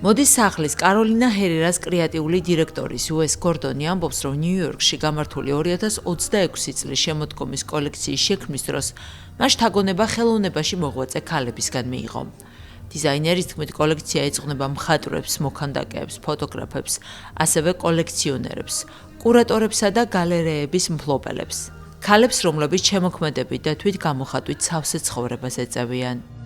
მოდის სახლის კაროლინა ჰერერას კრეატიული დირექტორის უეს გორდონი ამბობს, რომ ნიუ-იორკში გამართული 2026 წლის შემოდგომის კოლექციის შექმნის დროს მას შთაგონება ხელოვნებაში მოღვაწე ქალებისგან მიიღო. დიზაინერის თქმით, კოლექცია ეძღვნება მხატვრებს, მოქანდაკეებს, ფოტოგრაფებს, ასევე კოლექციონერებს, კურატორებსა და გალერეების მფლობელებს. ქალებს, რომლებიც შემოქმედებით და თვით გამოხატვით სავსე ცხოვრებას ეწევიან.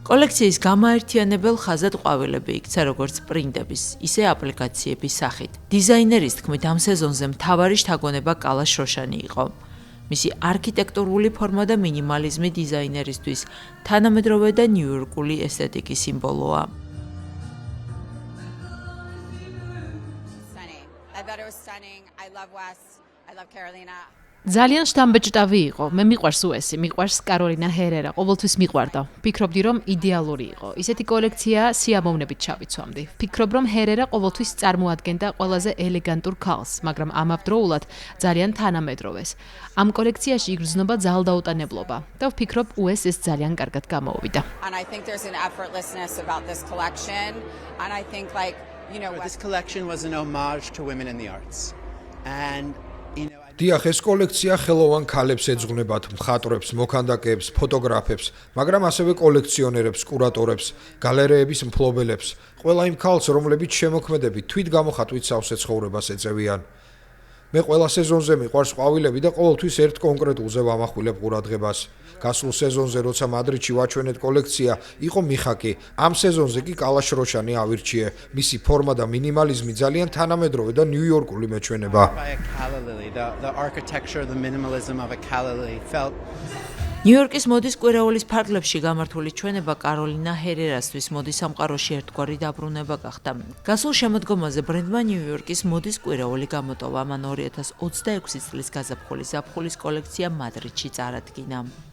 კოლექციის გამაერთიანებელ ხაზად ყვავილები იქცა როგორც პრინტების, ისე აპლიკაციების სახით. დიზაინერის თქმით, ამ სეზონზე მთავარი შთაგონება კალას შროშანი იყო. მისი არქიტექტურული ფორმა და მინიმალიზმი დიზაინერისთვის თანამედროვე და ნიუ-იორკული ესთეტიკის სიმბოლოა. ძალიან შთამბეჭდავი იყო. მე მიყვარს უესი, მიყვარს კაროლინა ჰერერა, ყოველთვის მიყვარდა. ვფიქრობდი, რომ იდეალური იყო. ისეთი კოლექცია სიამოვნებით ჩავიცვამდი. ვფიქრობ, რომ ჰერერა ყოველთვის წარმოადგენდა ყველაზე ელეგანტურ ქალს, მაგრამ ამავდროულად ძალიან თანამედროვეს. ამ კოლექციაში იგრძნობა ძალდაუტანებლობა და ვფიქრობ, უეს ეს ძალიან კარგად გამოუვიდა. This collection was an homage to women in the arts. And დიახ, ეს კოლექცია ხელოვან ქალებს ეძღვნებათ, მხატვრებს, მოქანდაკეებს, ფოტოგრაფებს, მაგრამ ასევე კოლექციონერებს, კურატორებს, გალერეების მფლობელებს, ყველა იმ ქალს, რომლებიც შემოქმედებით თვით გამოხატვით სავსე ცხოვრებას ეწევიან. მე ყველა სეზონზე მიყვარს ყვავილები და ყოველთვის ერთ კონკრეტულზე ვამახვილებ ყურადღებას. გასულ სეზონზე, როცა მადრიდში ვაჩვენეთ კოლექცია, იყო მიხაკი. ამ სეზონზე კი კალა შროშანი ავირჩიე. მისი ფორმა და მინიმალიზმი ძალიან თანამედროვე და ნიუ-იორკული მეჩვენება. ნიუ-იორკის მოდის კვირაულის ფარგლებში გამართული ჩვენება კაროლინა ჰერერასთვის მოდის სამყაროში ერთგვარი დაბრუნება გახდა. გასულ შემოდგომაზე ბრენდმა ნიუ-იორკის მოდის კვირაული გამოტოვა. მან 2026 წლის გაზაფხულის ზაფხულის კოლექცია მადრიდში წარადგინა.